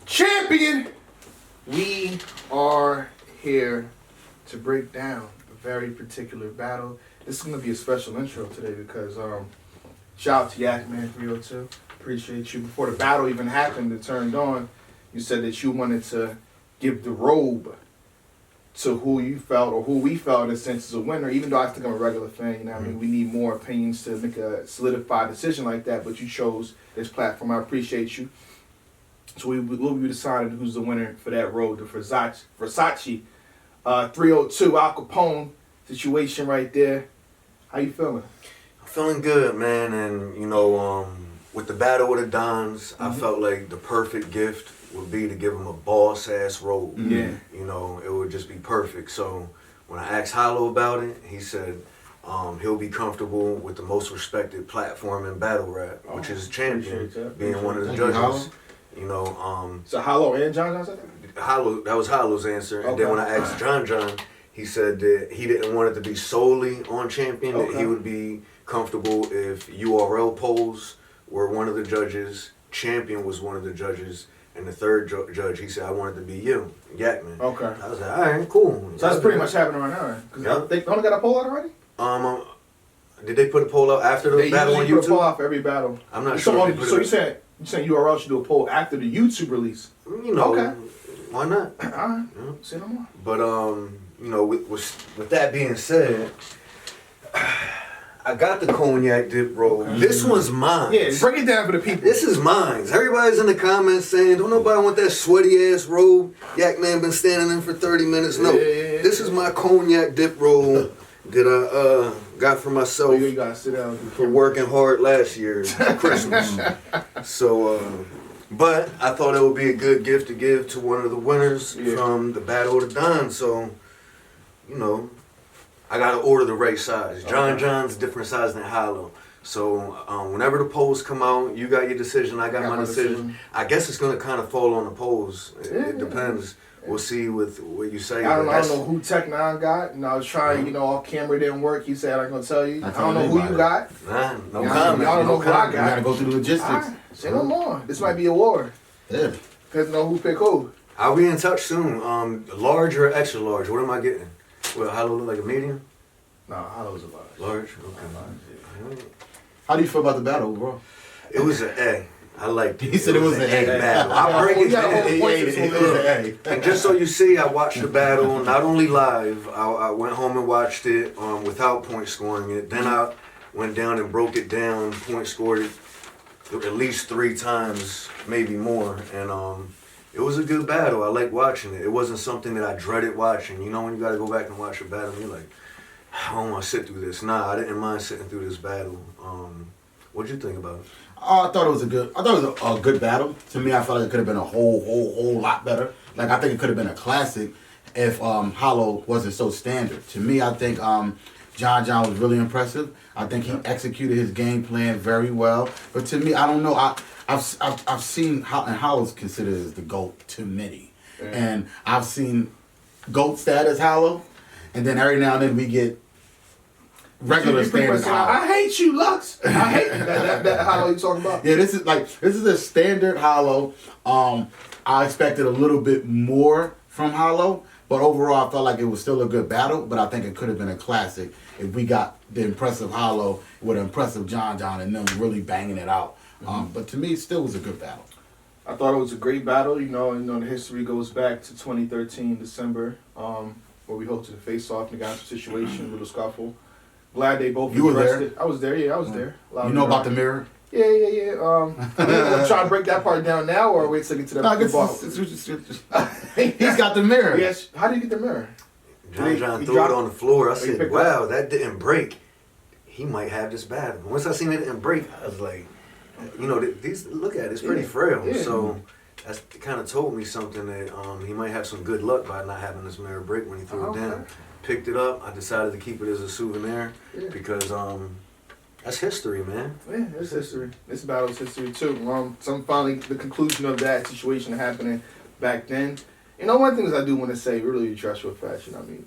Champion, we are here to break down a very particular battle. This is going to be a special intro today because shout out to Yakman 302. Appreciate you. Before the battle even happened, it turned on, you said that you wanted to give the robe to who you felt or who we felt in a sense is a winner, even though I think I'm a regular fan, you know what I mean? We need more opinions to make a solidified decision like that, but you chose this platform. I appreciate you. So we'll be deciding who's the winner for that road, the Versace 302 Al Capone situation right there. How you feeling? I'm feeling good, man, and with the Battle of the Dons, I felt like the perfect gift would be to give him a boss-ass robe. Yeah. It would just be perfect. So when I asked Hollow about it, he said he'll be comfortable with the most respected platform in battle rap, which is Champion, being one of the judges. So Hollow and John said that? Hollow, that was Hollow's answer. And then when I asked John, he said that he didn't want it to be solely on Champion, that he would be comfortable if URL polls were one of the judges, Champion was one of the judges, and the third judge, he said, I want it to be you, Yakman. Okay. I was like, all right, cool. So that's pretty much happening right now, right? Because they only got a poll out already? Did they put a poll out after the battle on YouTube? They put a poll out for every battle. I'm not sure. So you saying URL should do a poll after the YouTube release? Okay. Why not? All right. Say no more. But with that being said, I got the cognac dip roll. This one's mine. Yeah, break it down for the people. This is mine. Everybody's in the comments saying, don't nobody want that sweaty ass roll. Yak Man been standing in for 30 minutes. No, this is my cognac dip roll that I got for myself you gotta sit down for working hard last year, Christmas. So, but I thought it would be a good gift to give to one of the winners from the Battle of the Dons. So, I gotta order the right size. John's different size than Hollow. So whenever the polls come out, you got your decision, I got my decision. I guess it's gonna kind of fall on the polls. It depends. We'll see with what you say. I don't know who Tech9 got. I was trying, off camera didn't work. He said, I'm gonna tell you. I don't know who you got. Nah, no comment. Y'all don't know who I got. You gotta go through the logistics. Right. Say no more. This might be a war. Yeah. Because know who pick who. I'll be in touch soon. Large or extra large? What am I getting? Well, Hollow look like a medium? No, Hollow's a large. Large? Okay. How do you feel about the battle, bro? It was an A. I liked it. He said it was an A battle. I'll break it down. It was an A. And just so you see, I watched the battle not only live. I went home and watched it without point scoring it. Then I went down and broke it down, point scored it at least 3 times, maybe more. And it was a good battle. I liked watching it. It wasn't something that I dreaded watching. When you got to go back and watch a battle, you're like, I don't want to sit through this. Nah, I didn't mind sitting through this battle. What'd you think about it? I thought it was a good battle. To me, I felt like it could have been a whole lot better. Like, I think it could have been a classic if Hollow wasn't so standard. To me, I think John was really impressive. I think he executed his game plan very well. But to me, I don't know. I've seen and Hollow's considered as the GOAT to many, and I've seen GOAT status Hollow, and then every now and then we get regular standard Hollow. I hate you, Lux. I hate that Hollow you talking about. Yeah, this is a standard Hollow. I expected a little bit more from Hollow, but overall I felt like it was still a good battle. But I think it could have been a classic if we got the impressive Hollow with an impressive John and them really banging it out. But to me, it still was a good battle. I thought it was a great battle. The history goes back to 2013 December, where we hosted a face-off in the Gospel situation, little scuffle. Glad they both You were addressed there? it. I was there. Yeah, I was there. You know about the mirror? Yeah. We're trying to break that part down now, or wait till we get to the football. He's got the mirror. Yes. How do you get the mirror? John threw it on the floor. I said, wow, that didn't break. He might have this battle. Once I seen it didn't break, I was like, these look at it, it's pretty frail. Yeah. So that kind of told me something that he might have some good luck by not having this mirror break when he threw it down. Picked it up. I decided to keep it as a souvenir because that's history, man. Yeah, it's history. This battle's history too. Finally the conclusion of that situation happening back then. One thing I do want to say, really trust your fashion. I mean,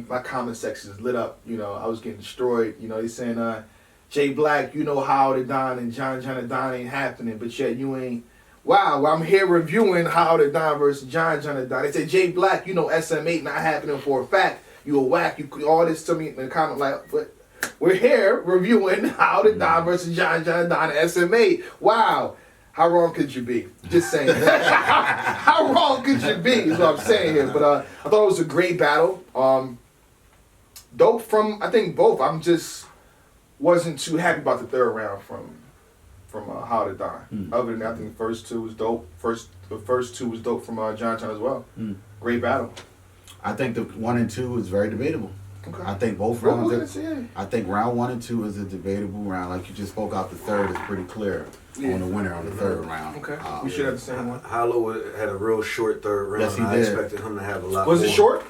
my comment section is lit up. I was getting destroyed. They saying, Jay Black, how the Don and John the Don ain't happening, but yet you ain't Wow, I'm here reviewing How to Don versus John John and Don. They said, Jay Black, you know SM8 not happening for a fact. You a whack. You all this to me in the comment like, but we're here reviewing How to Don versus John John and Don SM8. Wow. How wrong could you be? Just saying. How wrong could you be is what I'm saying here. But I thought it was a great battle. Dope from, I think, both. I'm just wasn't too happy about the third round from How to Don. Other than that, I think the first two was dope. The first two was dope from John John as well. Great battle. I think the 1 and 2 is very debatable. Okay. I think both Well, rounds. yeah. I think round 1 and 2 is a debatable round. Like you just spoke out, the third is pretty clear on the winner on the third round. Okay. We should have the same one. Hollow had a real short third round. Yes, he I did. expected him to have a lot Was more. it short?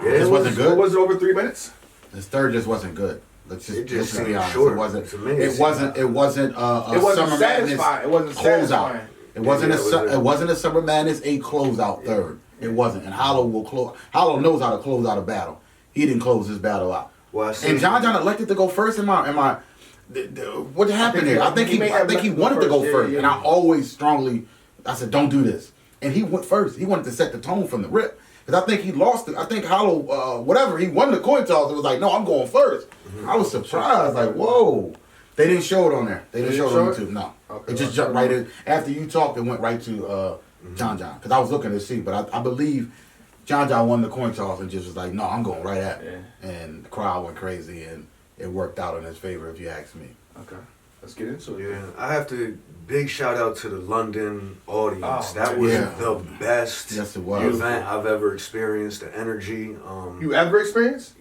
Yeah, This it wasn't was. good. Or was it over 3 minutes? His third just wasn't good. Let's It just, just be seemed honest. short It wasn't. to me. It wasn't. It wasn't. A It wasn't Summer Madness satisfying. It wasn't closeout. satisfying. It wasn't Yeah, it wasn't a Summer Madness 8 closeout third. It wasn't. And Hollow will close. Hollow knows how to close out a battle. He didn't close his battle out. Well, I see. And John elected to go first. What happened there? I think he wanted to go first, and I always I said, don't do this. And he went first. He wanted to set the tone from the rip. Because I think he lost it. I think Hollow, whatever, he won the coin toss. It was like, no, I'm going first. I was surprised. Like, whoa. They didn't show it on there. They didn't show it on YouTube. No. Okay, It just jumped right in. After you talked, it went right to John. Because I was looking to see. But I believe John won the coin toss and just was like, no, I'm going right at it. Yeah. And the crowd went crazy, and it worked out in his favor, if you ask me. Okay. Let's get into it. Yeah, I have to big shout out to the London audience. Oh, that was yeah. the best Yes, it was. event I've ever experienced. The energy. You ever experienced?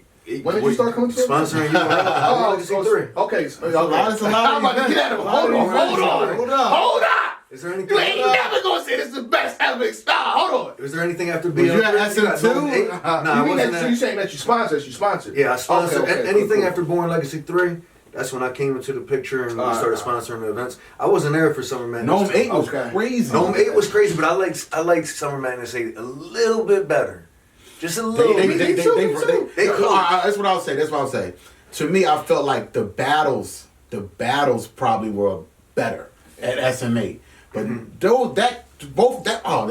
When did you start coming to it? sponsoring you? Oh, Legacy 3. okay. So, It's a lot of I'm about to get at him. Hold on. Is there anything? You ain't never gonna say this is the best ever. Stop. Hold on. Is there anything after Was you being at SM2? Nah, You I mean wasn't that at. you saying that you sponsored? Yeah, I sponsored Okay, anything cool. after Born Legacy 3. That's when I came into the picture and we started Alright. sponsoring the events. I wasn't there for Summer Madness. Gnome 2. 8 was Okay. crazy. Gnome 8 was crazy, but I liked Summer Madness 8 a little bit better. Just a little They bit. that's what I'll say. That's what I'll say. To me, I felt like the battles probably were better at SMA. But the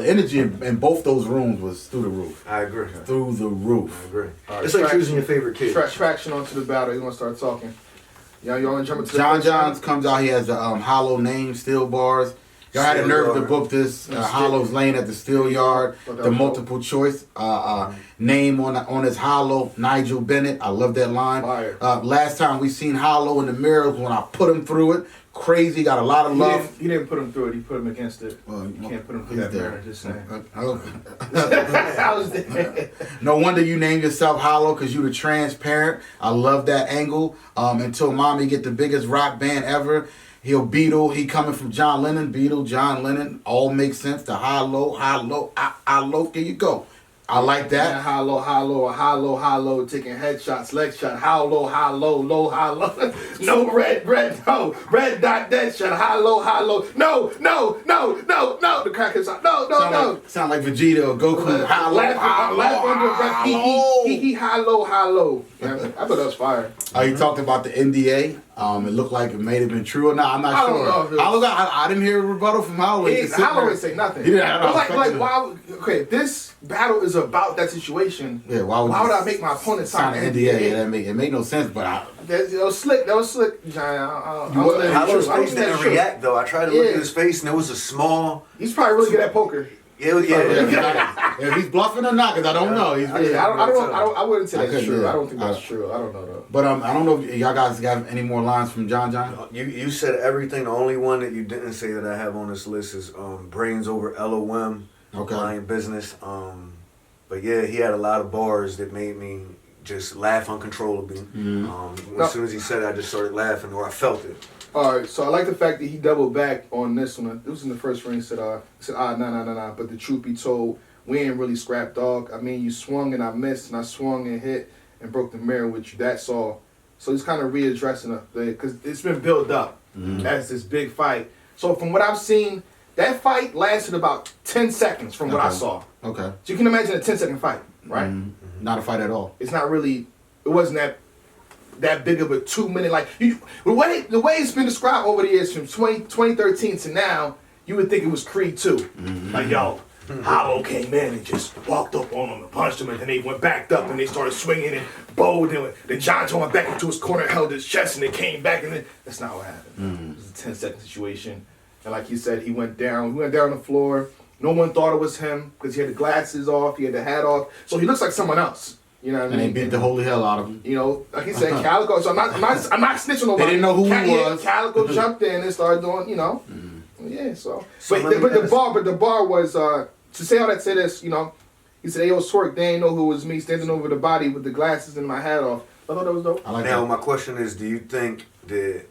energy in both those rooms was through the roof. I agree. Through the roof. I agree. Alright, It's like traction. choosing your favorite kid. Traction onto the battle. You want to start talking? Y'all want to jump into the John first Johns round? comes out. He has the hollow name, steel bars. Y'all had a Steel nerve to yard. book this. Hollow's laying at the steel yard. Thought that The was multiple choice name on his hollow. Nigel Bennett. I love that line. Fire. Last time we seen Hollow in the mirror when I put him through it. Crazy. Got a lot of love. He didn't put him through it. He put him against it. Well, You can't put him through he's that there. mirror. Just saying. I I was there. No wonder you named yourself Hollow, because you the transparent. I love that angle. Until Mommy get the biggest rock band ever. He'll Beatle. He coming from John Lennon. Beatle, John Lennon. All makes sense. The hollow. There you go. I like That that. hollow, taking headshots, leg shot, low, no red dot, dead shot, hollow, no, the crack is out, no. Sound like Vegeta or Goku. Laugh under breath, he, hollow. Yeah, I thought that was fire. He talked about the NDA. It looked like it may have been true or not. I'm not I don't sure. know if it was- Hollow I didn't hear a rebuttal from Hollow. Hollow ain't say nothing. He didn't- I But expected like it. why? Okay, this battle is about that situation. Yeah, why would I make my opponent sign an an NDA? NDA? Yeah, it made no sense, but That was slick, John. Hollow's face didn't react though. I tried to look Yeah. at his face and there was a small. He's probably really good at poker. Yeah. if he's bluffing or not, because I don't know. He's really, I wouldn't say I that's couldn't, true. yeah. I don't think that's true. I don't know though. But I don't know if y'all guys got any more lines from John. You said everything. The only one that you didn't say that I have on this list is Brains over LOM. Okay. Lion Business. But yeah, he had a lot of bars that made me just laugh uncontrollably. As soon as he said it, I just started laughing, or I felt it. All right, so I like the fact that he doubled back on this one. This was in the first ring. He said, nah. But the truth be told, we ain't really scrap dog. I mean, you swung and I missed, and I swung and hit and broke the mirror with you. That's all. So he's kind of readdressing it because it's been built up as this big fight. So from what I've seen, that fight lasted about 10 seconds from what I Okay. saw. Okay. So you can imagine a 10-second fight, right? Not a fight at all. It's not really. It wasn't that big of a 2 minute the way it's been described over the years from 2013 to now. you would think it was Creed 2. Like, yo, Hollow came in and just walked up on him and punched him, and then they went backed up and they started swinging and bowed. And then John went back into his corner, held his chest, and they came back. And then that's not what happened. It was a 10-second situation. And like you said, he went down. He went down the floor. No one thought it was him because he had the glasses off, he had the hat off, so he looks like someone else. You know what I mean? And they beat the holy hell out of him. You know, like he said, Calico. So I'm not snitching nobody. They didn't know who he was. Calico jumped in and started doing, you know. Yeah. So, So but let me ask- the bar was to say all that. Say this, you know. He said, "Ayo, Twerk, they ain't know who it was me standing over the body with the glasses and my hat off." I thought that was dope. I like Now that. my question is, do you think that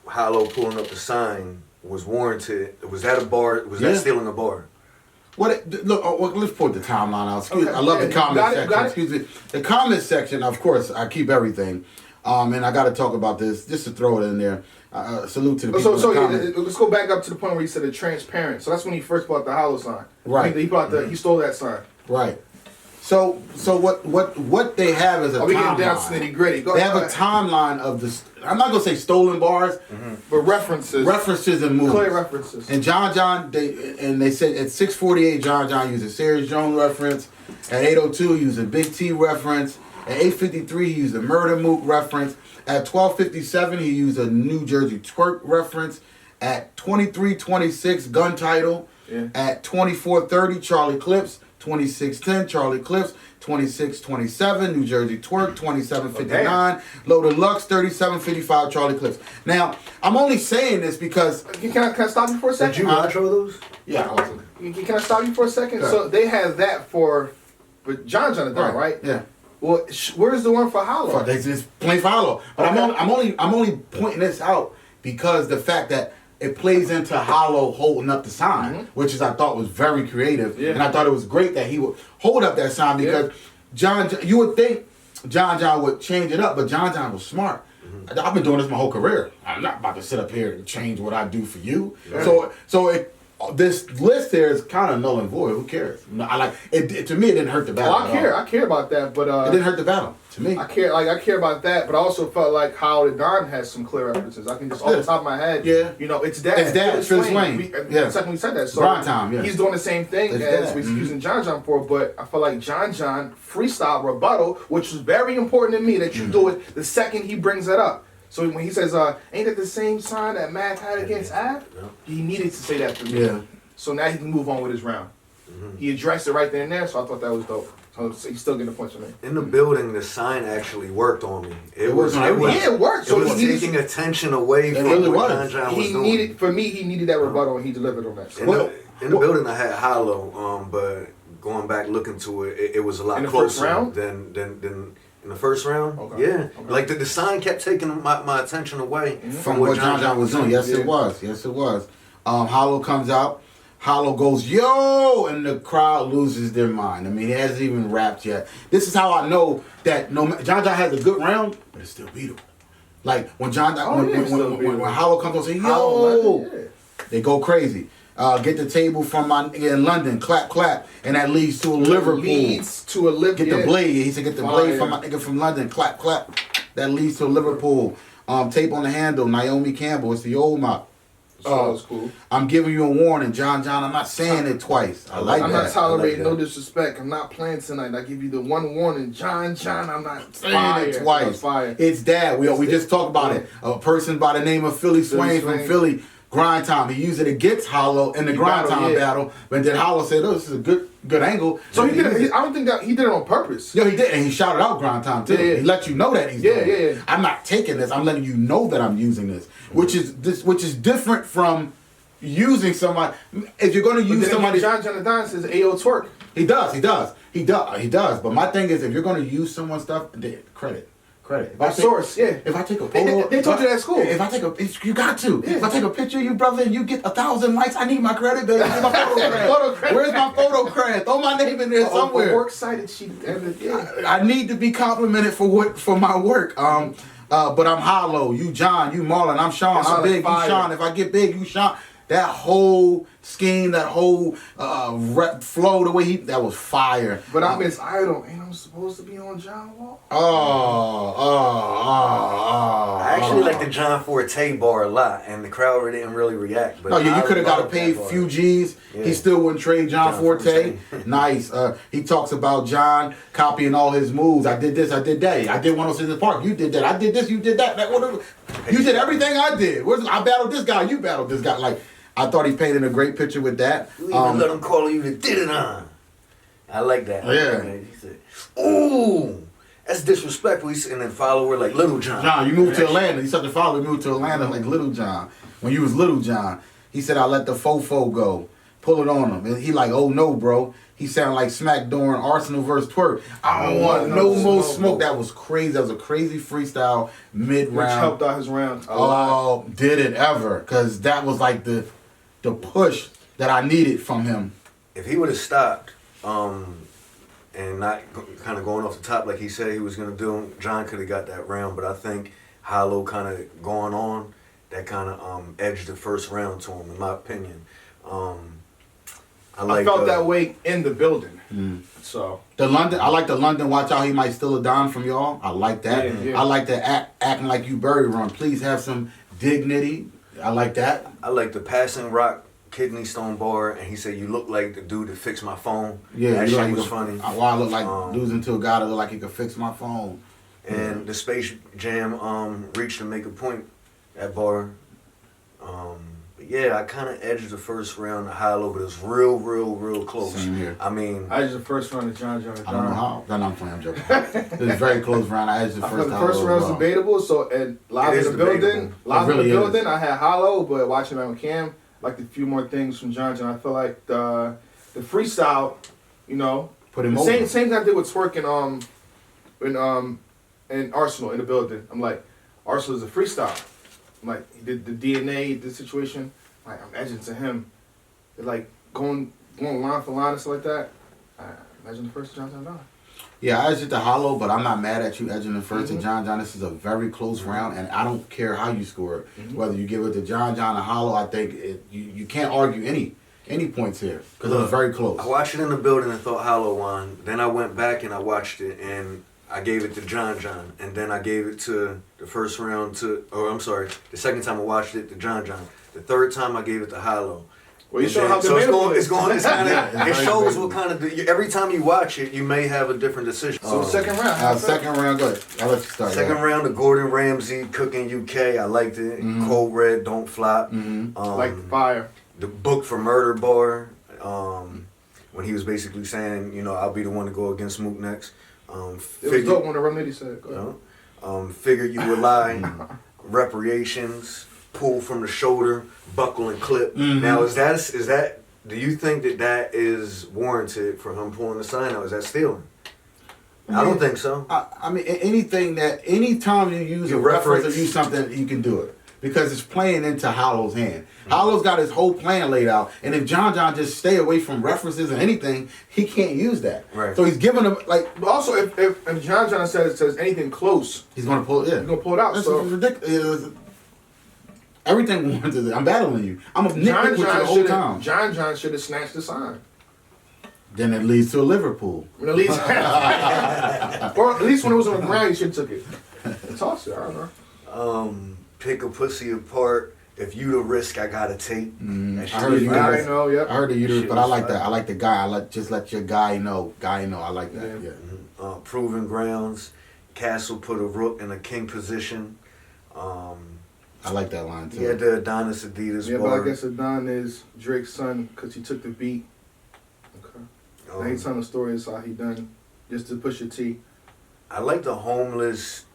Hollow pulling up the sign was warranted? Was that a bar? Was Yeah. that stealing a bar? Look, let's put the timeline out. Excuse, Okay. I love the Yeah, comment got it, section. got it. Excuse me. The comment section, of course, I keep everything. And I got to talk about this just to throw it in there. Salute to the people So in the yeah, comments. let's go back up to the point where he said it transparent. So that's when he first bought the Hollow sign. Right. He stole that sign. Right. So what they have is a Are we getting down to timeline. nitty gritty? They have a timeline of this. I'm not gonna say stolen bars, but references, references and movies. clear references. And they said at 6:48, John used a Serious Jones reference. At 8:02, he used a Big T reference. At 8:53, he used a Murder Mook reference. At 12:57, he used a New Jersey Twerk reference. At 23:26, Gun Title. Yeah. At 24:30, Charlie Clips. 26:10, Charlie Clips. 26:27, New Jersey Twerk. 27:59, Loaded Lux. 37:55, Charlie Clips. Now, I'm only saying this because Can I stop you for a second? Did you watch all those? yeah, Can I stop you for a second? Sure. So they have that for John the Don, right? Yeah. Well, where's the one for Hollow? They just plain follow. But Okay. I'm only pointing this out because the fact that it plays into Hollow holding up the sign, which is I thought was very creative, Yeah. and I thought it was great that he would hold up that sign because you would think John would change it up, but John was smart. I've been doing this my whole career. I'm not about to sit up here and change what I do for you. Yeah. This list there is kind of null and void. Who cares? No, I like it. To me, it didn't hurt the battle. Oh, I care about that, but It didn't hurt the battle to me. I care about that, but I also felt like how the Don has some clear references. I can just off the top of my head, Yeah. you know, it's that. It's that, Phyllis Wayne. Yeah, second we said that. So Grind Time, yeah. he's doing the same thing It's as that. we're using John for, but I feel like John freestyle rebuttal, which was very important to me that you do it the second he brings it up. So when he says, "Ain't that the same sign that Mac had against Ave?" He needed to say that to me. Yeah. So now he can move on with his round. He addressed it right there and there, so I thought that was dope. So he's still getting a punch on me. In the building, the sign actually worked on me. It was on everyone. Yeah, it worked. It So was he needed- taking attention away from really what was. John was he doing. needed, for me, he needed that rebuttal, and he delivered on that. So, In the building, I had Hollow, but going back looking to it, it was a lot In the first closer round? than in the first round. Okay. Yeah, Okay. like the sign kept taking my attention away From what John was doing. Yes, Yeah. it was. Yes, it was. Hollow comes out. Hollow goes, yo, and the crowd loses their mind. I mean, he hasn't even rapped yet. This is how I know that John has a good round, but it's still beatable. Like when when Hollow comes on and say, yo, they go crazy. Get the table from my nigga in London, clap, clap, and that leads to a Liverpool. Leads to a Liverpool. Get the blade. He said, get the blade Fire. from my nigga from London, clap, clap. That leads to Liverpool. Tape on the handle, Naomi Campbell. It's the old mop. Oh, that's cool. I'm giving you a warning, John. I'm not saying it twice. I like I'm that. not tolerating I like no that. disrespect. I'm not playing tonight. I give you the one warning, John. I'm not Saying it twice. Fire. It's that. We just talked about it. A person by the name of Philly Swain from Swain. Philly, Grind Time. He used it against Hollow in the Grind battle, Time yeah. battle. But then Hollow said, "Oh, this is a good angle." So he did used it. I don't think that he did it on purpose. Yo, he did, and he shouted out Grind Time too. Yeah. He let you know that he's Yeah, doing it. yeah. I'm not taking this. I'm letting you know that I'm using this, which is different from using somebody. If you're going to But use then somebody, John Don says, "Ayo, Twerk." he does. But my thing is, if you're going to use someone's stuff, then credit. If I take, Source, yeah. If I take a They- photo, they taught you that at school. If I take you got to. Yeah. If I take a picture of you, brother, and you get 1,000 likes, I need my credit, baby. Where's my photo credit? Photo credit. Where's my photo credit? Throw my name in there somewhere. Work cited she. Yeah. I need to be complimented for my work. But I'm Hollow. You John. You Marlon. I'm Sean. That's I'm all big. fire. You Sean. If I get big, you Sean. That whole scheme, that whole rep flow, the way that was fire. But I'm his idol. Ain't I'm supposed to be on John Wall? I actually like the John Forte bar a lot, and the crowd didn't really react. But No, yeah, you could have got to love pay that bar. few G's. Yeah. He still wouldn't trade John Forte. Nice. He talks about John copying all his moves. I did this, I did that. I did 106 Park. You did that. I did this, you did that. Whatever. You did everything I did. I battled this guy. You battled this guy. Like, I thought he painted a great picture with that. You even let him call you the did it on. I like that. Yeah. He said, "Ooh, that's disrespectful." And then follower like Little John. John, you moved to Atlanta. You said to follow. You moved to Atlanta like Little John. When you was Little John, he said, "I let the fofo go, pull it on him." And he like, "Oh no, bro." He sounded like Smack during Arsenal versus Twerk. I don't want no more smoke. That was crazy. That was a crazy freestyle mid Which round. helped out his round a lot. Oh, did it ever? Because that was like the push that I needed from him. If he would have stopped, and not kind of going off the top like he said he was gonna do, John could have got that round. But I think Hollow kind of going on, that kind of edged the first round to him, in my opinion. I felt that way in the building. So I like the London. Watch out, he might steal a dime from y'all. I like that. Yeah, yeah. I like the acting like you Bury Run. Please have some dignity. I like that. I like the passing rock kidney stone bar, and he said, "You look like the dude that fixed my phone." Yeah, that you shit like was funny. Why I look like losing to a guy that look like he could fix my phone. And the Space Jam reached to make a point at bar. But yeah, I kind of edged the first round to Hollow, but it was real close. Same here. I mean, I just the first round of John. I don't know how. No, I'm playing. I'm joking. It was a very close round. I edged the I first. thought the first Hollow round as was well. debatable. So and live It in is the building, debatable. live in really the is. building, I had Hollow, but watching that with Cam, like a few more things from John. I feel like the freestyle, you know, Put him the over. same thing I did with Twerk in Arsenal in the building. I'm like, Arsenal is a freestyle. I'm like, he did the DNA, the situation. Like I'm edging to him. They're like going line for line and stuff like that. I imagine the first John John. Yeah, I edged it to Hollow, but I'm not mad at you edging the 1st to Mhm. John John. This is a very close round, and I don't care how you score it. Whether you give it to John John or Hollow, I think you can't argue any points here because it was very close. I watched it in the building and thought Hollow won. Then I went back and I watched it and I gave it to John John. And then I gave it to the first round the second time I watched it to John John. The third time I gave it to Hollow. Well, you And show then- how so it's debatable going, it's going, it's kind Yeah, of, it's it very shows debatable. what kind of, every time you watch it, you may have a different decision. So the second round. Second round, go ahead. I'll let you start. Second round, the Gordon Ramsay Cooking UK. I liked it. Cold Red, Don't Flop. Like the fire. The Book for Murder bar. When he was basically saying, I'll be the one to go against Mook next. It was dope when the Rum Lady said, go ahead. Figure You Would Lie. Reparations. Pull from the Shoulder. Buckle and Clip. Now, is that? Do you think that is warranted for him pulling the sign out? Is that stealing? I don't think so. I mean, anytime you use You a reference or reference- use something, you can do it. Because it's playing into Hollow's hand. Hollow's got his whole plan laid out. And if John John just stay away from references and anything, he can't use that. Right. So he's giving him, like, But also, if John John says anything close, he's going to pull it. Yeah. he's gonna pull it out. That's So ridiculous. Everything warranted it. I'm battling you. I'm a nitpick John with you the whole time. John should have snatched the sign. Then it leads to a Liverpool. I mean, at least, or at least when it was on the ground, you should have took it. Toss it. I don't know. Pick a pussy apart. If you the risk, I gotta take. That shit I heard was you fire. guys- I know. Yep. I heard the uterus, Shit but I was like fire. that. I like the guy. Just let your guy know. Guy know. I like that. Yeah. Proven Grounds. Castle put a rook in a king position. I like that line too. He had the Adonis Adidas Yeah, but bar. I guess Adon is Drake's son because he took the beat. Okay. Now he's telling the story is how he done just to push your T. I like the homeless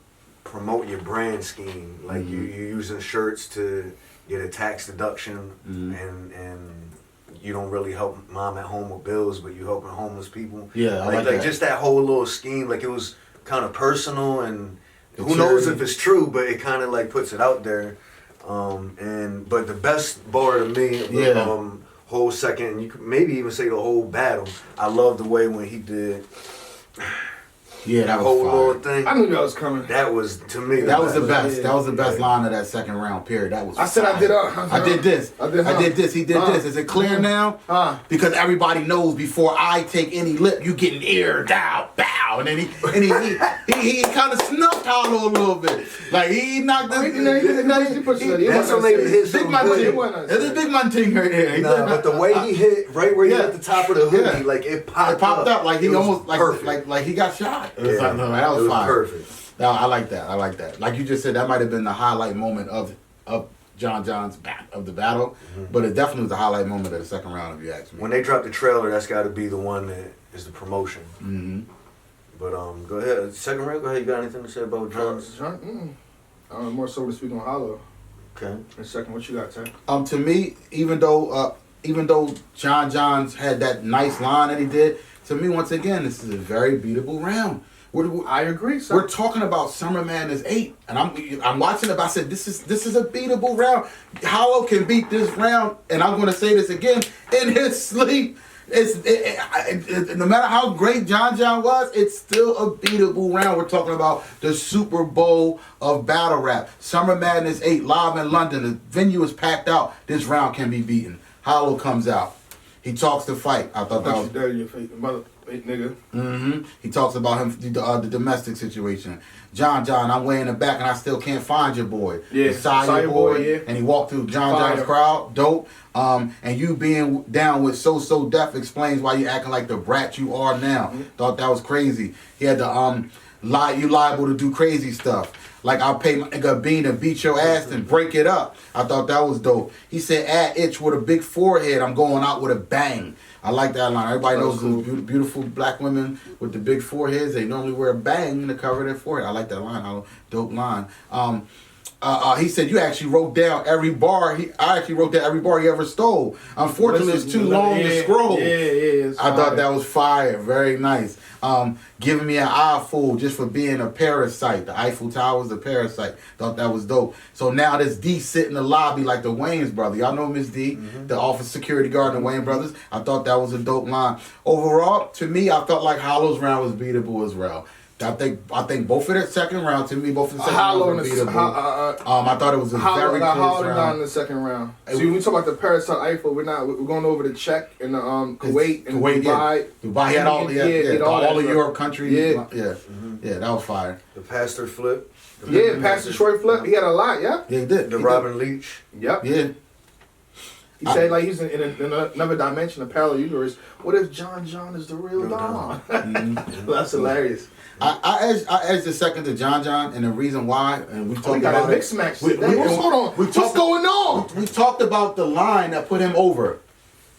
promote your brand scheme. Like you using shirts to get a tax deduction and you don't really help mom at home with bills, but you helping homeless people. Yeah, I like like that. just that whole little scheme. Like it was kind of personal and The who knows charity. if it's true, but it kind of like puts it out there. But the best bar to me, Yeah. whole second, and you could maybe even say the whole battle. I love the way when he did. Yeah, that was whole fire. little thing. I knew that was coming. That was, to me, That was the best. Yeah, That was the best yeah. line of that second round period. That was. I said I fire. did I did this. I did this. He did this. Is it clear now? Because everybody knows before I take any lip, you getting ear down, bow, and then he kind of snuffed Hollow a little bit. Like he knocked this. That's what made it hit so Big man good. thing. It's a big man thing right here. Nah, but the way he hit, right where he Yeah. hit the top of the hoodie, Yeah. like it popped, It popped up like he It was almost perfect. like he got shot. It was Yeah. like, that was It was fire. perfect. No, I like that. I like that. Like you just said, that might have been the highlight moment of John John's of the battle, but it definitely was the highlight moment of the second round, if you ask me. When they dropped the trailer, that's got to be the one that is the promotion. Mm-hmm. But go ahead, second round. Go ahead. You got anything to say about John's? More so to speak on Hollow. Okay. In a second, what you got, Tim? To me, even though John Johns had that nice line that he did, to me once again, this is a very beatable round. I agree, sir. We're talking about Summer Madness 8, and I'm watching it. But I said this is a beatable round. Hollow can beat this round, and I'm going to say this again in his sleep. No matter how great John was, it's still a beatable round. We're talking about the Super Bowl of battle rap. Summer Madness 8 live in London. The venue is packed out. This round can be beaten. Hollow comes out. He talks to fight. I thought that was. Dirty in your face, mother, nigga. Mm-hmm. He talks about him the domestic situation. John, I'm way in the back and I still can't find your boy. Yeah, Saw your boy. yeah. And he walked through John's Fire. crowd. Dope. And you being down with So Def explains why you acting like the brat you are now. Mm-hmm. Thought that was crazy. He had to you liable to do crazy stuff. Like I'll pay my nigga Bean to beat your ass and break it up. I thought that was dope. He said, "Add itch with a big forehead. I'm going out with a bang." I like that line. Everybody knows cool. the beautiful black women with the big foreheads. They normally wear a bang to cover their forehead. I like that line. Dope line. He said you actually wrote down every bar. I actually wrote down every bar he ever stole. Unfortunately, it's too long to scroll. Yeah. I thought that was fire. Very nice. Giving me an eyeful just for being a parasite. The Eiffel Tower was a parasite. Thought that was dope. So now this D sit in the lobby like the Wayans brothers. Y'all know Miss D, the office security guard in the Wayne brothers. I thought that was a dope line. Overall, to me, I felt like Hollow's round was beatable as well. I think both of the second round, to me, both of the second rounds were beatable. I thought it was a very close Hollow down in round. the second round. See, when we talk about the Parasite Eiffel, we're going over the Czech and the Kuwait and Dubai. Yeah. Dubai had all, all the Europe countries. Yeah. Yeah, that was fire. The pastor flip. Yeah, Pastor Troy Flip, he had a lot, yeah? Yeah, he did. The He Robin Leach. Yep. did. Yeah. He said like he's in another dimension, a parallel universe. What if John is the real Don? That's hilarious. I edged the second to John, and the reason why, and we talked We got about a it. mix match. We- today. we- Hold on. we What's talked- going on? We talked about the line that put him over,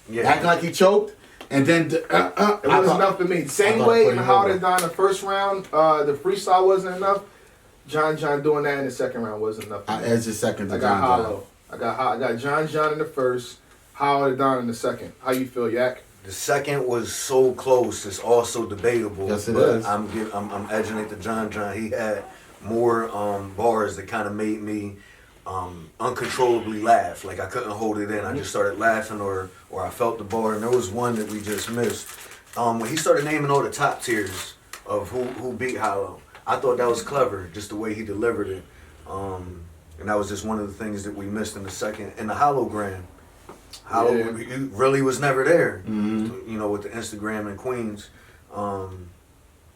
Yeah. acting like he choked, and then It wasn't enough for me. Same I thought way it in put him how over. they done the first round, the freestyle wasn't enough. John doing that in the second round wasn't enough. For I me. edged the second to I got John. Hollow. I got John in the first. Howard Don in the second. How you feel, Yak? The second was so close. It's also debatable. Yes, it but is. I'm edging it to John. He had more bars that kind of made me uncontrollably laugh. Like I couldn't hold it in. I just started laughing, or I felt the bar. And there was one that we just missed. When he started naming all the top tiers of who beat Hollow, I thought that was clever, just the way he delivered it. And that was just one of the things that we missed in the second. In the hologram, Hollow he really was never there. Mm-hmm. You know, with the Instagram and Queens.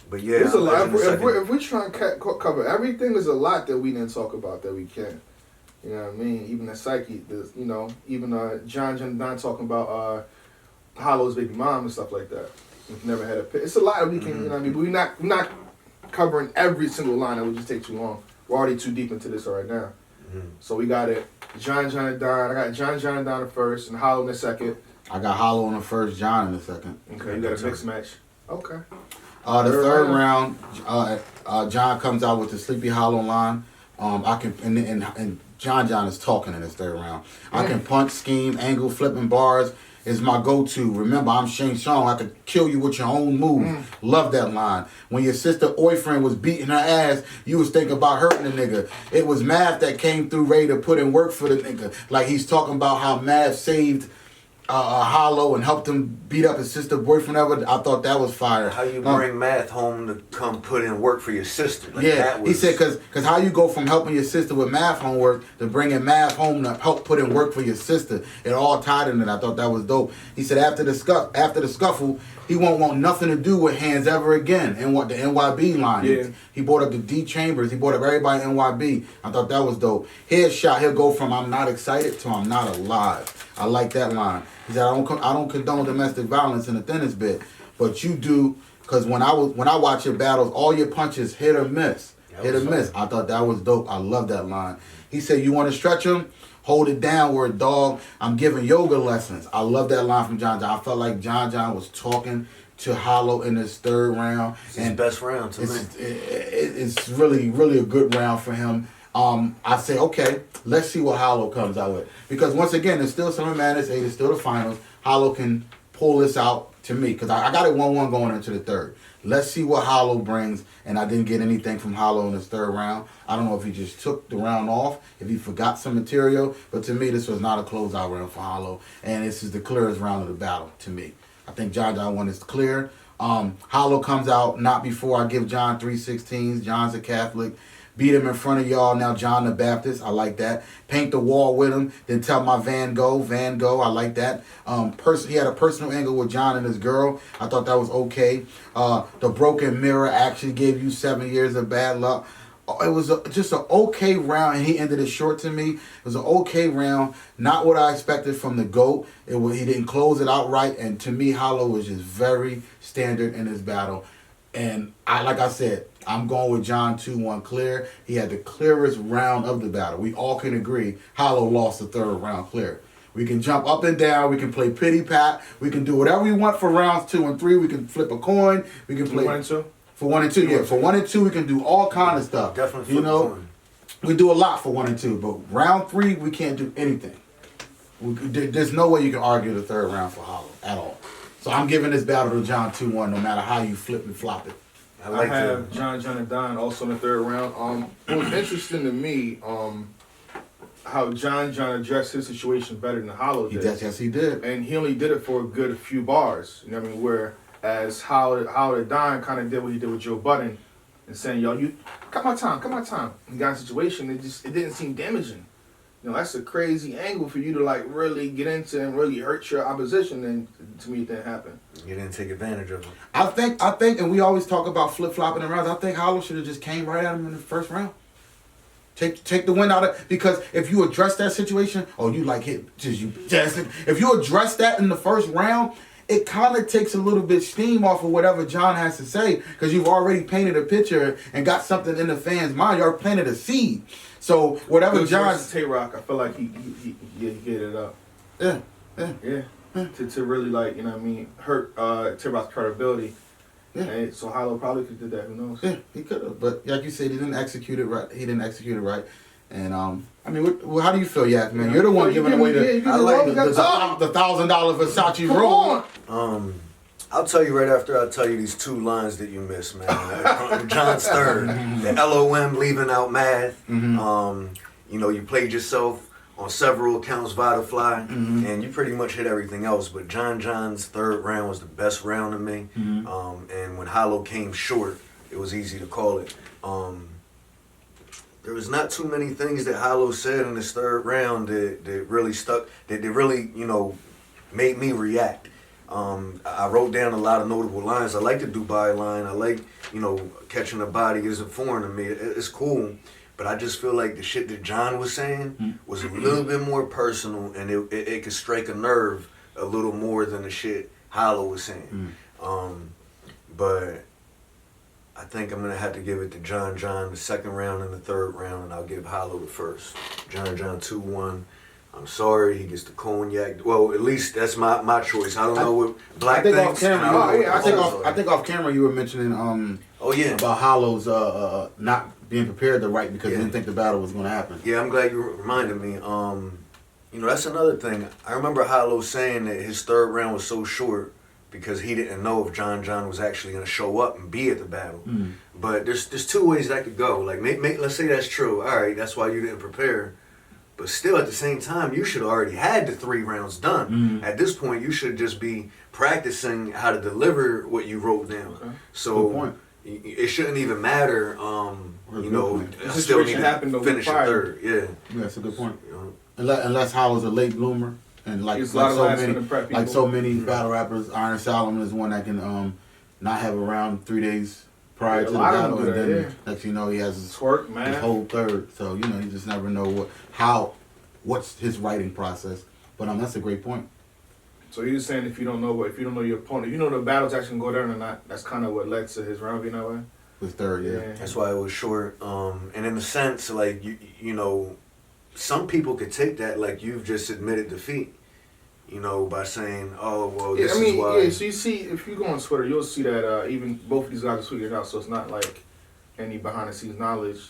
But yeah, There's a I'm lot. edging the second. If we're trying to cover everything, there's a lot that we didn't talk about that we can. You know what I mean? Even the psyche, even John and Don talking about Hollow's baby mom and stuff like that. We've never had a. It's a lot that we can. You know what I mean? But we're not covering every single line. That would just take too long. We're already too deep into this right now. So we got it. John and Don. I got John and Don the first, and Hollow in the second. I got Hollow in the first, John in the second. Okay, you got a mixed match. Okay. The third round, John comes out with the Sleepy Hollow line. And John is talking in this third round. I can punch, scheme, angle, flipping bars is my go-to. Remember, I'm Shane Song. I could kill you with your own move. Love that line. When your sister boyfriend was beating her ass, you was thinking about hurting the nigga. It was Math that came through ready to put in work for the nigga. Like he's talking about how Math saved Hollow and helped him beat up his sister boyfriend ever. I thought that was fire. How you bring Math home to come put in work for your sister? Like, Yeah, that was, he said because how you go from helping your sister with math homework to bringing math home to help put in work for your sister, it all tied in it. I thought that was dope. He said after the scuffle, he won't want nothing to do with Hands ever again. And what the NYB line? Yeah. He brought up the D Chambers. He brought up everybody NYB. I thought that was dope. Headshot. He'll go from I'm not excited to I'm not alive. I like that line. He said I don't condone domestic violence in the thinnest bit, but you do. Because when I watch your battles, all your punches hit or miss. Hit or miss. I thought that was dope. I love that line. He said, you want to stretch him? Hold it down, word dog. I'm giving yoga lessons. I love that line from John John. I felt like John John was talking to Hollow in this third round. It's his best round to me. It's really, really a good round for him. I say, okay, let's see what Hollow comes out with. Because once again, there's still Summer Madness 8, it's still the finals. Hollow can pull this out to me, because I got it 1-1 going into the third. Let's see what Hollow brings, and I didn't get anything from Hollow in this third round. I don't know if he just took the round off, if he forgot some material, but to me, this was not a closeout round for Hollow, and this is the clearest round of the battle to me. I think John John won is clear. Hollow comes out not before I give John 3/16. John's a Catholic. Beat him in front of y'all. Now John the Baptist. I like that. Paint the wall with him. Then tell my Van Gogh. Van Gogh. I like that. He had a personal angle with John and his girl. I thought that was okay. The broken mirror actually gave you 7 years of bad luck. It was just an okay round, and he ended it short to me. It was an okay round. Not what I expected from the GOAT. He didn't close it out right, and to me, Hollow was just very standard in his battle. And like I said, I'm going with John 2-1 clear. He had the clearest round of the battle. We all can agree Hollow lost the third round clear. We can jump up and down. We can play pity pat. We can do whatever we want for rounds 2 and 3. We can flip a coin. We can play 1 and 2. For 1 and 2. Yeah, for 1 and 2, we can do all kind of stuff. Definitely you flip know, a coin. we do a lot for 1 and 2, but round 3 we can't do anything. There's no way you can argue the third round for Hollow at all. So I'm giving this battle to John 2-1, no matter how you flip and flop it. I have John John and Don also in the third round. It was interesting to me how John John addressed his situation better than Hollow did. Yes, he did. And he only did it for a good few bars. You know what I mean? Whereas Hollow Don kind of did what he did with Joe Budden and saying, yo, you cut my time. He got in a situation, it didn't seem damaging. You know, that's a crazy angle for you to like really get into and really hurt your opposition, and to me it didn't happen. You didn't take advantage of it. I think, and we always talk about flip-flopping around. I think Hollow should have just came right at him in the first round. Take the wind out of, because if you address that situation, if you address that in the first round, it kind of takes a little bit steam off of whatever John has to say, because you've already painted a picture and got something in the fans' mind. You already planted a seed. So whatever John, Tay-Rock, I feel like he get it up. Yeah. To really, like, you know what I mean, hurt Tay-Rock's credibility. Yeah. And so Hollow probably could have did that. Who knows? Yeah, he could have, but like you said, he didn't execute it right. And I mean, how do you feel, Yak, man? You're the one giving away the $1,000 Versace roll. I'll tell you right after I tell you these 2 lines that you missed, man. John's third, the LOM leaving out mad. You know, you played yourself on several accounts, Vitafly, and you pretty much hit everything else. But John John's third round was the best round to me. And when Hollow came short, it was easy to call it. There was not too many things that Hollow said in his third round that really stuck, that really, you know, made me react. I wrote down a lot of notable lines. I like the Dubai line. I like, you know, catching a body isn't foreign to me. It's cool. But I just feel like the shit that John was saying was a little bit more personal, and it could strike a nerve a little more than the shit Hollow was saying. But I think I'm going to have to give it to John John the second round and the third round, and I'll give Hollow the first. John John 2-1. I'm sorry, he gets the cognac. Well, at least that's my choice. I don't know what Black I think thinks. off camera. I think off camera you were mentioning about Hollow's not being prepared to write because he didn't think the battle was going to happen. Yeah, I'm glad you reminded me. You know, that's another thing. I remember Hollow saying that his third round was so short because he didn't know if John John was actually going to show up and be at the battle. But there's 2 ways that could go. Like, let's say that's true. All right, that's why you didn't prepare. But still, at the same time, you should already had the 3 rounds done. Mhm. At this point, you should just be practicing how to deliver what you wrote down. Okay. So Good point. it shouldn't even matter. Good You know, point. I The still need situation happened to the finish week in prior. 3rd. Yeah. Yeah, that's a good point. You know, Unless Hollow's a late bloomer, and like, There's a lot of so last many, minute prep like people. so many Mhm. battle rappers, Iron Solomon is one that can not have a round 3 days prior Yeah, to a the lot of battle, them and do then that, next you know he has his Twerk, man. whole third. So you know you just never know what's his writing process. But that's a great point. So you're saying if you don't know your opponent, you know the battle's actually gonna go down or not. That's kind of what led to his round being that way. With third, yeah. that's why it was short. And in a sense, like you know, some people could take that like you've just admitted defeat. You know, by saying, "Oh, well, Yeah, this I mean, is why." yeah. So you see, if you go on Twitter, you'll see that even both of these guys are tweeting it out. So it's not like any behind the scenes knowledge.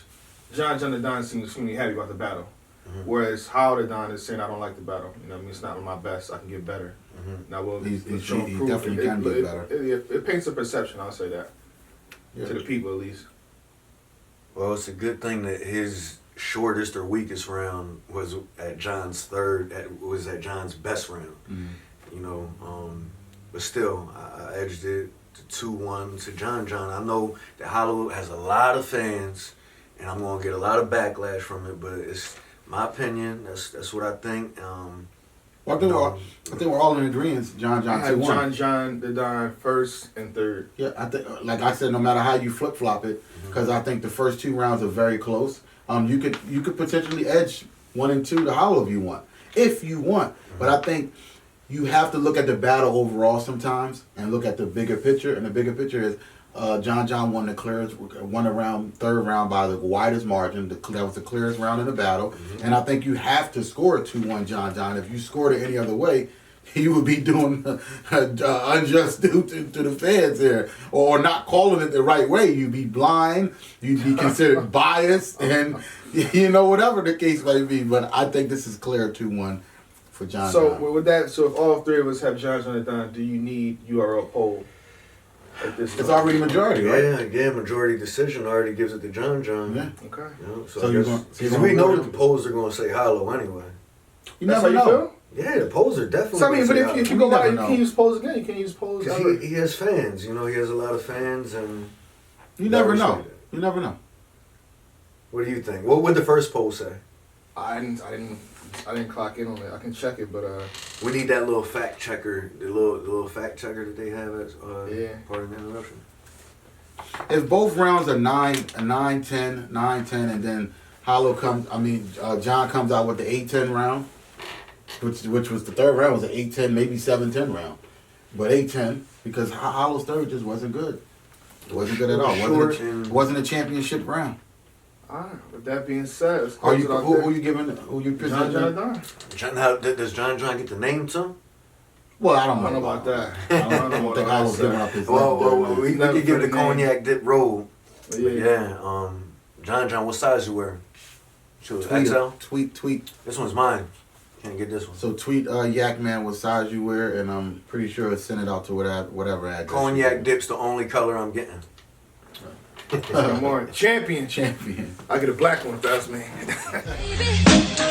John the Don seems extremely happy about the battle, Mhm. whereas How the Don is saying, "I don't like the battle. You know, what I mean, it's not my best. I can get better." Mhm. Now, well, He show proof. definitely can get better. It paints a perception. I'll say that Yeah. to the people at least. Well, it's a good thing that his shortest or weakest round was at John's third. Was at John's best round. Mhm. You know, but still, I edged it to 2-1 to John. I know that Hollywood has a lot of fans, and I'm gonna get a lot of backlash from it. But it's my opinion. That's what I think. Well, I think we're all in agreement. John I have 2-1. John the Don first and third. Yeah, I think, like I said, no matter how you flip flop it, because I think the first 2 rounds are very close. You could potentially edge 1 and 2 to Hollow if you want. But I think you have to look at the battle overall sometimes and look at the bigger picture. And the bigger picture is John won the clearest, won around 3rd round by the widest margin. That was the clearest round in the battle. And I think you have to score 2-1 John. If you scored it any other way, you would be doing unjust due to the fans here, or not calling it the right way. You'd be blind. You'd be considered biased, and you know whatever the case may be. But I think this is clear 2-1 for John. So with that, so if all 3 of us have John the Don, do you need URL poll? At this It's time? already majority, right? Yeah, majority decision already gives it to John. Yeah. Okay. You know, so So I you're guess, gonna- so because you're we gonna know vote that him? the polls are going to say Hollow anyway. You That's never how you know. feel? Yeah, the polls are definitely. So I mean, gonna but say if Hollow. you go You by, never you know. can use polls again. You can use polls. 'Cause ever. he has fans, you know, he has a lot of fans, and You never That know. was- You never know. what do you think? What would the first poll say? I didn't clock in on it. I can check it, but We need that little fact checker, the little fact checker that they have as Yeah. part of the interruption. If both rounds are 9-10, 9-10, and then John comes out with the 8-10 round, which was the 3rd round, was an 8-10, maybe 7-10 round. But 8-10, because Hollow's third just wasn't good. It wasn't good at all. Short and- Wasn't a championship round. alright. With that being said, let's Are close you it out who there. you giving? Who you John presenting? Don. Now, does John get the name too? Well, I I don't don't know know about that. I don't think Hollow's giving up his. We Never could give put the a name. cognac dip roll. But But yeah. yeah, John, what size you wearing? Sure, tweet, XL. tweet. This one's mine. Can't get this one. So tweet Yak Man what size you wear, and I'm pretty sure send it out to whatever address. Cognac dip's the only color I'm getting. Good morning. Champion. champion. I get a black one if that's me. Baby,